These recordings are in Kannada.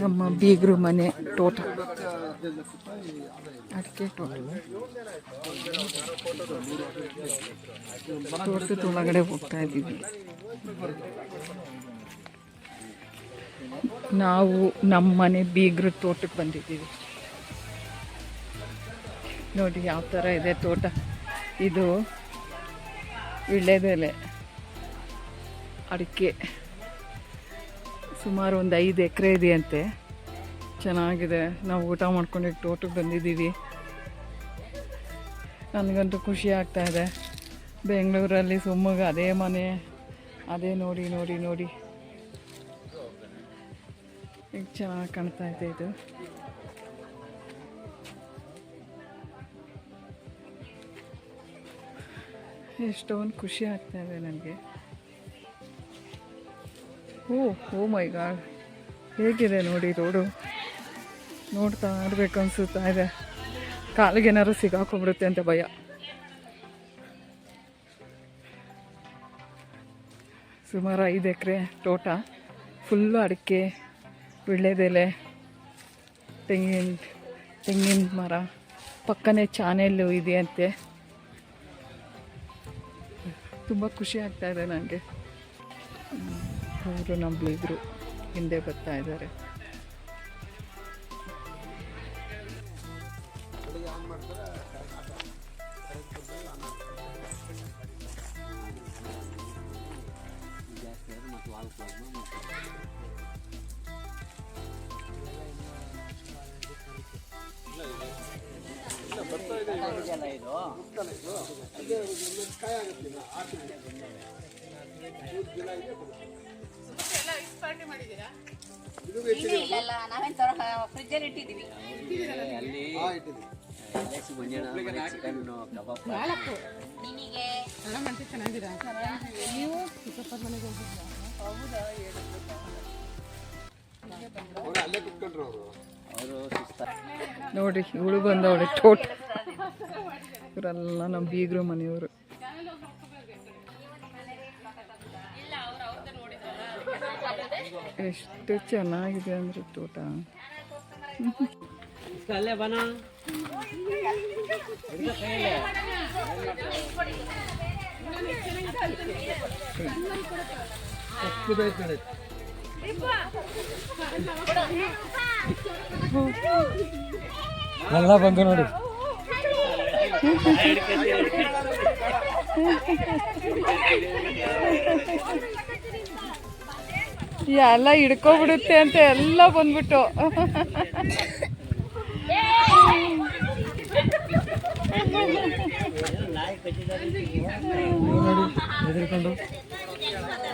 ನಮ್ಮ ಬೀಗರು ಮನೆ ತೋಟ, ಅಡಿಕೆ ತೋಟ. ತೋಟದ ಒಳಗಡೆ ಹೋಗ್ತಾ ಇದ್ದೀವಿ ನಾವು. ನಮ್ಮ ಮನೆ ಬೀಗರು ತೋಟಕ್ಕೆ ಬಂದಿದ್ದೀವಿ. ನೋಡಿ ಯಾವ ಥರ ಇದೆ ತೋಟ. ಇದು ವೀಳ್ಯದೆಲೆ, ಅಡಿಕೆ, ಸುಮಾರು ಒಂದು 5 ಎಕರೆ ಇದೆಯಂತೆ. ಚೆನ್ನಾಗಿದೆ. ನಾವು ಊಟ ಮಾಡ್ಕೊಂಡು ತೋಟಕ್ಕೆ ಬಂದಿದ್ದೀವಿ. ನನಗಂತೂ ಖುಷಿ ಆಗ್ತಾಯಿದೆ. ಬೆಂಗಳೂರಲ್ಲಿ ಸುಮ್ಮಗ ಅದೇ ಮನೆ, ಅದೇ ನೋಡಿ ನೋಡಿ ನೋಡಿ ಈಗ ಚೆನ್ನಾಗಿ ಕಾಣ್ತಾ ಇದೆ. ಇದು ಎಷ್ಟೊಂದು ಖುಷಿ ಆಗ್ತಾ ಇದೆ ನನಗೆ. ಓ ಮೈ ಗಾಡ್, ಹೇಗಿದೆ ನೋಡಿ ರೋಡು. ನೋಡ್ತಾ ಇರಬೇಕು ಅನಿಸುತ್ತಾ ಇದೆ. ಕಾಲಿಗೆ ಏನಾದ್ರು ಸಿಗಾಕೊಂಡ್ಬಿಡುತ್ತೆ ಅಂತ ಭಯ. ಸುಮಾರು 5 ಎಕರೆ ತೋಟ, ಫುಲ್ಲು ಅಡಿಕೆ, ವೀಳ್ಯದೆಲೆ, ತೆಂಗಿನ ಮರ, ಪಕ್ಕನೇ ಚಾನೆಲ್ಲು ಇದೆಯಂತೆ. ತುಂಬ ಖುಷಿ ಆಗ್ತಾ ಇದೆ ನನಗೆ. ಅವರು ನಮ್ಮ ಬೀಗರು ಹಿಂದೆ ಬರ್ತಾ ಇದ್ದಾರೆ. ನೋಡಿ ಇವಳು ಬಂದವಳೆ ತೋಟ. ಇವರೆಲ್ಲ ನಮ್ಮ ಬೀಗರು ಮನೆಯವರು. ಎಷ್ಟು ಚೆನ್ನಾಗಿದೆ ಅಂದ್ರೆ ತೋಟ. ಎಲ್ಲ ಬಂದು ನೋಡಿ. ಎಲ್ಲ ಹಿಡ್ಕೊಬಿಡುತ್ತೆ ಅಂತ ಎಲ್ಲ ಬಂದ್ಬಿಟ್ಟು.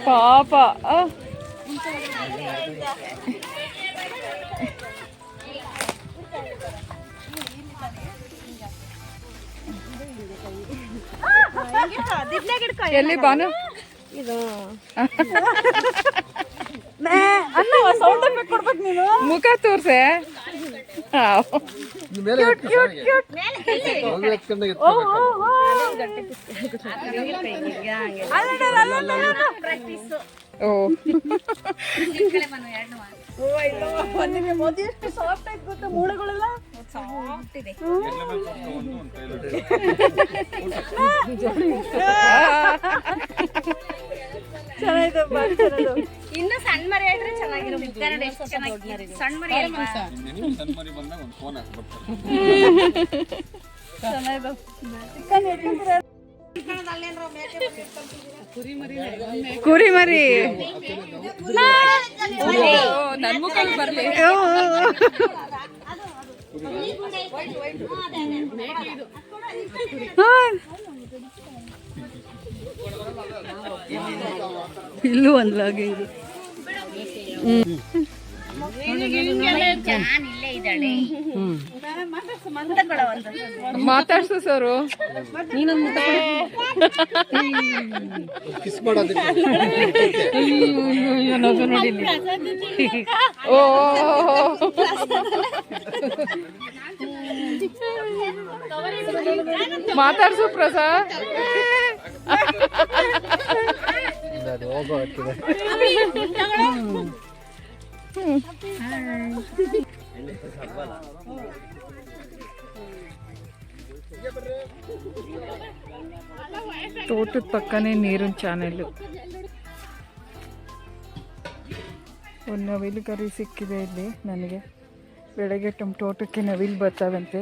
ಪಾಪ ಎಲ್ಲಿ ಬಾನು ಇದು ಮುಖ ತೋರ್ಸೆ. ಮೂಳೆಗಳೆಲ್ಲ ಇನ್ನು ಸಣ್ಣ ಮರಿ ಆದ್ರೆ ಚೆನ್ನಾಗಿರುತ್ತೆ. ಸಣ್ಣ ಮರಿ ಕುರಿ ಮರಿ ನನ್ ಮುಖಕ್ಕೆ ಬರ್ಲಿ. ಇಲ್ಲೂ ಒಂದ್ಲಾಗೆ ಇದೆ. ಮಾತಾಡ್ಸು ಸರು. ಓ ಮಾತಾಡ್ಸು ಪ್ರಸಾದ್. ತೋಟದ ಪಕ್ಕನೇ ನೀರಿನ ಚಾನೆಲ್ಲು. ಒಂದು ನವಿಲು ಗರಿ ಸಿಕ್ಕಿದೆ ಇಲ್ಲಿ ನನಗೆ. ಬೆಳಗ್ಗೆ ತೋಟಕ್ಕೆ ನವಿಲು ಬರ್ತಾವಂತೆ.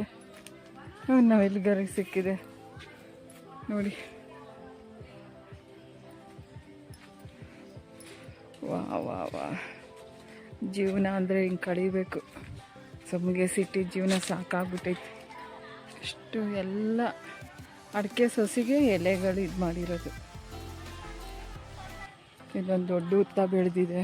ಒಂದು ನವಿಲು ಗರಿ ಸಿಕ್ಕಿದೆ ನೋಡಿ. ವಾ ವಾ ವಾ, ಜೀವನ ಅಂದರೆ ಹಿಂಗೆ ಕಳೀಬೇಕು. ಸುಮ್ಗೆ ಸಿಟಿ ಜೀವನ ಸಾಕಾಗ್ಬಿಟ್ಟೈತಿ. ಅಷ್ಟು ಎಲ್ಲ ಅಡಿಕೆ ಸೊಸಿಗೆ ಎಲೆಗಳು ಇದು ಮಾಡಿರೋದು. ಇಲ್ಲೊಂದು ದೊಡ್ಡ ಹುತ್ತ ಬೆಳೆದಿದೆ.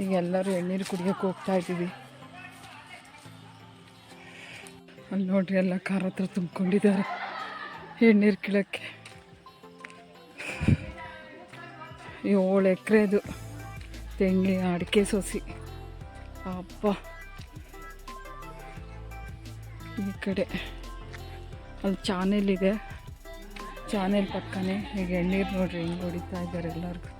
ಈಗ ಎಲ್ಲರೂ ಎಳ್ನೀರು ಕುಡಿಯೋಕೆ ಹೋಗ್ತಾ ಇದ್ದೀವಿ. ಅಲ್ಲಿ ನೋಡ್ರಿ ಎಲ್ಲ ಕಾರ್ ಹತ್ರ ತುಂಬ್ಕೊಂಡಿದ್ದಾರೆ ಎಳ್ನೀರು ಕೀಳಕ್ಕೆ. 7 ಎಕರೆದು ತೆಂಗಿ ಅಡಿಕೆ ಸೊಸಿ. ಅಪ್ಪ ಈ ಕಡೆ ಅಲ್ಲಿ ಚಾನೆಲ್ ಇದೆ. ಚಾನೆಲ್ ಪಕ್ಕನೇ ಈಗ ಎಳ್ನೀರು ನೋಡ್ರಿ ಹಿಂಗೆ ಹೊಡಿತಾ ಇದ್ದಾರೆ ಎಲ್ಲರಿಗೂ.